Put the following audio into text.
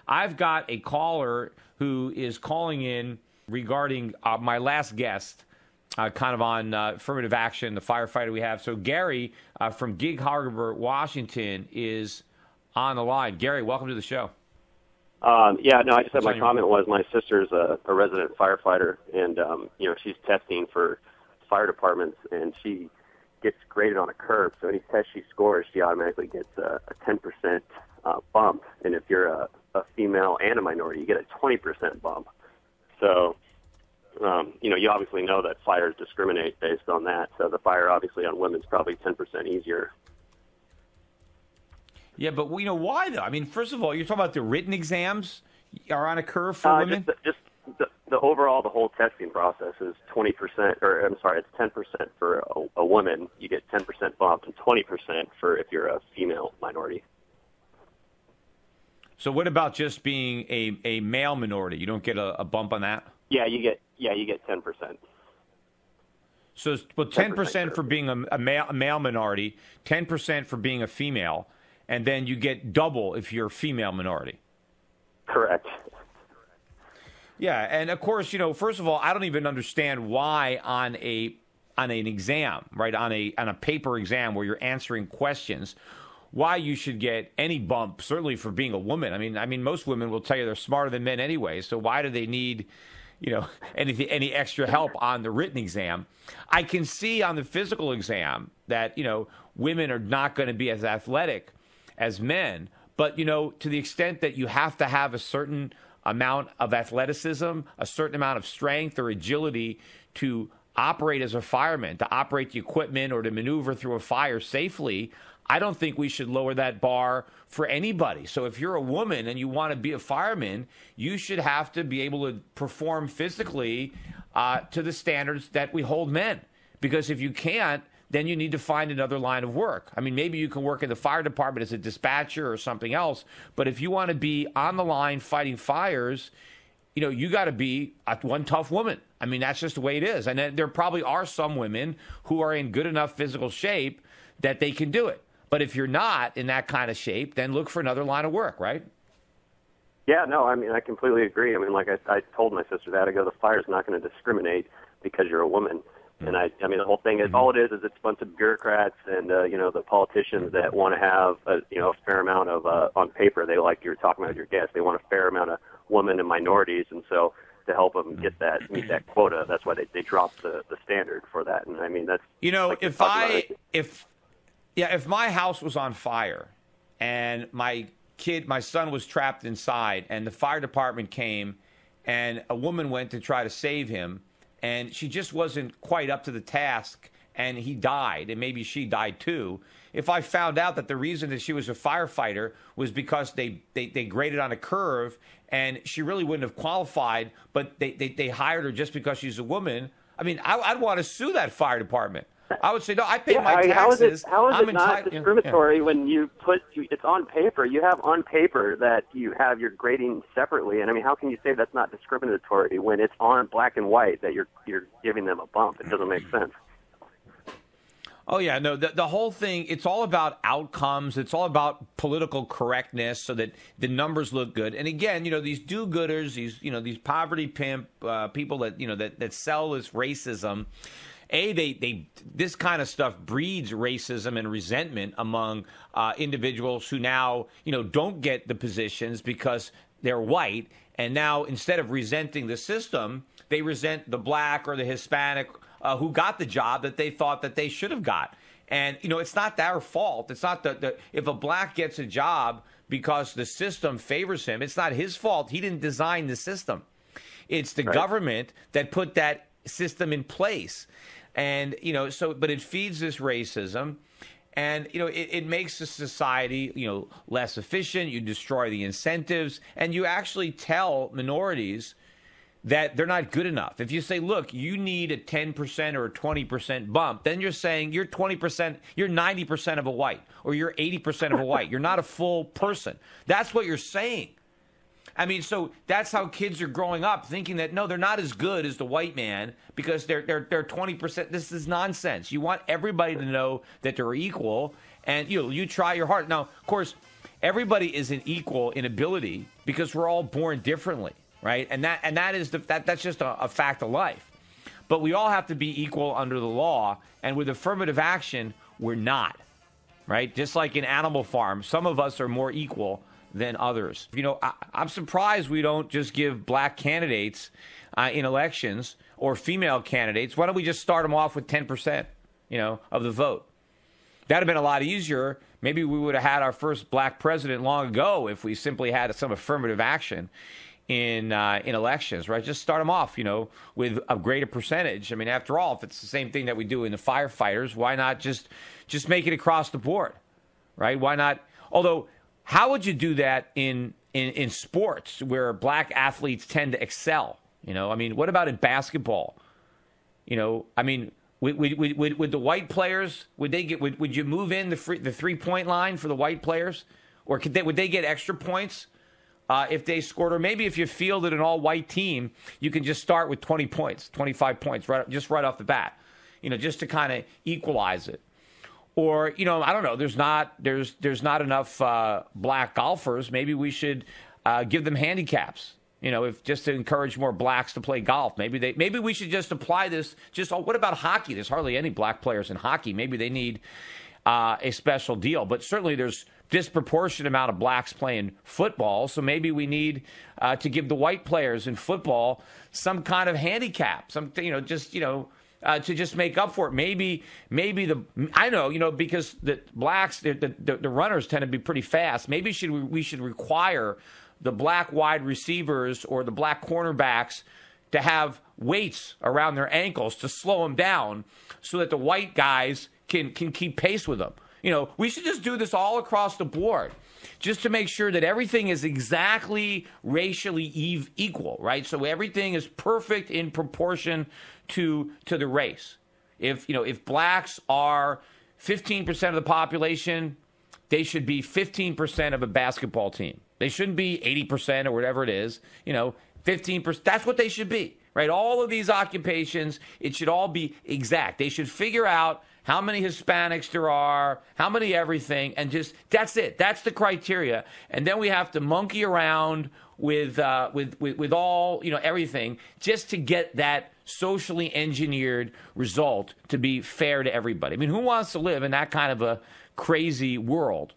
I've got a caller who is calling in regarding my last guest, kind of on affirmative action, the firefighter we have. So Gary from Gig Harbor, Washington, is on the line. Gary, welcome to the show. I just said my comment was my sister's a resident firefighter, and she's testing for fire departments, and she gets graded on a curve. So any test she scores, she automatically gets a 10% bump, and if you're a female and a minority, you get a 20% bump. So you obviously know that fires discriminate based on that. So the fire obviously on women is probably 10% easier. Yeah, but why though? I mean, first of all, you're talking about the written exams are on a curve for women? Just the overall, the whole testing process is 20%, or I'm sorry, it's 10% for a woman. You get 10% bump, and 20% for if you're a female minority. So what about just being a male minority? You don't get a bump on that? Yeah, you get 10%. So, 10% for being a male minority, 10% for being a female, and then you get double if you're a female minority. Correct. Yeah, and of course, first of all, I don't even understand why on an exam, right, on a paper exam where you're answering questions, why you should get any bump, certainly for being a woman. I mean, most women will tell you they're smarter than men anyway, so why do they need, any extra help on the written exam? I can see on the physical exam that, women are not going to be as athletic as men, but, to the extent that you have to have a certain amount of athleticism, a certain amount of strength or agility to operate as a fireman, to operate the equipment or to maneuver through a fire safely, I don't think we should lower that bar for anybody. So if you're a woman and you want to be a fireman, you should have to be able to perform physically to the standards that we hold men. Because if you can't, then you need to find another line of work. I mean, maybe you can work in the fire department as a dispatcher or something else, but if you want to be on the line fighting fires, you got to be one tough woman. I mean, that's just the way it is. And there probably are some women who are in good enough physical shape that they can do it. But if you're not in that kind of shape, then look for another line of work, right? Yeah, no, I mean, I completely agree. I mean, like I told my sister that, I go, the fire's not going to discriminate because you're a woman. And I mean, the whole thing is, all it is it's a bunch of bureaucrats and, the politicians that want to have, a fair amount of, on paper, they like you're talking about your guests, they want a fair amount of women and minorities. And so to help them meet that quota, that's why they dropped the standard for that. And I mean, that's, like if my house was on fire and my son was trapped inside and the fire department came and a woman went to try to save him, and she just wasn't quite up to the task, and he died, and maybe she died too. If I found out that the reason that she was a firefighter was because they graded on a curve, and she really wouldn't have qualified, but they hired her just because she's a woman, I mean, I'd want to sue that fire department. I would say, no, I pay my taxes. How is it not discriminatory when you put it's on paper? You have on paper that you have your grading separately, and I mean, how can you say that's not discriminatory when it's on black and white that you're giving them a bump? It doesn't make sense. Oh, yeah, no, the whole thing, it's all about outcomes. It's all about political correctness so that the numbers look good. And again, these do-gooders, these poverty pimp people that, that sell this racism, this kind of stuff breeds racism and resentment among individuals who now, don't get the positions because they're white. And now instead of resenting the system, they resent the black or the Hispanic who got the job that they thought that they should have got. And, it's not their fault. It's not if a black gets a job because the system favors him, it's not his fault. He didn't design the system. It's the government that put that system in place. And, but it feeds this racism and, it makes the society, less efficient. You destroy the incentives and you actually tell minorities that they're not good enough. If you say, look, you need a 10% or a 20% bump, then you're saying you're 20%, you're 90% of a white or you're 80% of a white. You're not a full person. That's what you're saying. I mean, so that's how kids are growing up, thinking that, no, they're not as good as the white man because they're 20%. This is nonsense. You want everybody to know that they're equal, and you try your hardest. Now, of course, everybody isn't equal in ability because we're all born differently, right? And that's just a fact of life. But we all have to be equal under the law, and with affirmative action, we're not, right? Just like in Animal Farm, some of us are more equal than others. I'm surprised we don't just give black candidates in elections or female candidates. Why don't we just start them off with 10%, of the vote? That'd have been a lot easier. Maybe we would have had our first black president long ago if we simply had some affirmative action in elections, right? Just start them off, with a greater percentage. I mean, after all, if it's the same thing that we do in the firefighters, why not just make it across the board, right? Why not? Although, how would you do that in sports where black athletes tend to excel? I mean, what about in basketball? I mean, would the white players, would you move in the 3-point line for the white players, or would they get extra points if they scored? Or maybe if you fielded an all-white team, you can just start with 20 points, 25 points, right off the bat, just to kind of equalize it. Or, I don't know, there's not enough black golfers. Maybe we should give them handicaps, if just to encourage more blacks to play golf. Maybe we should just apply this. What about hockey? There's hardly any black players in hockey. Maybe they need a special deal. But certainly there's disproportionate amount of blacks playing football. So maybe we need to give the white players in football some kind of handicap, to just make up for it. Maybe I know, because the blacks, the runners tend to be pretty fast. Maybe we should require the black wide receivers or the black cornerbacks to have weights around their ankles to slow them down so that the white guys can keep pace with them. We should just do this all across the board just to make sure that everything is exactly racially equal, right? So everything is perfect in proportion to the race. If blacks are 15% of the population, they should be 15% of a basketball team. They shouldn't be 80% or whatever it is. 15%. That's what they should be, right? All of these occupations, it should all be exact. They should figure out how many Hispanics there are, how many everything, and that's it. That's the criteria. And then we have to monkey around with all, everything just to get that socially engineered result to be fair to everybody. I mean, who wants to live in that kind of a crazy world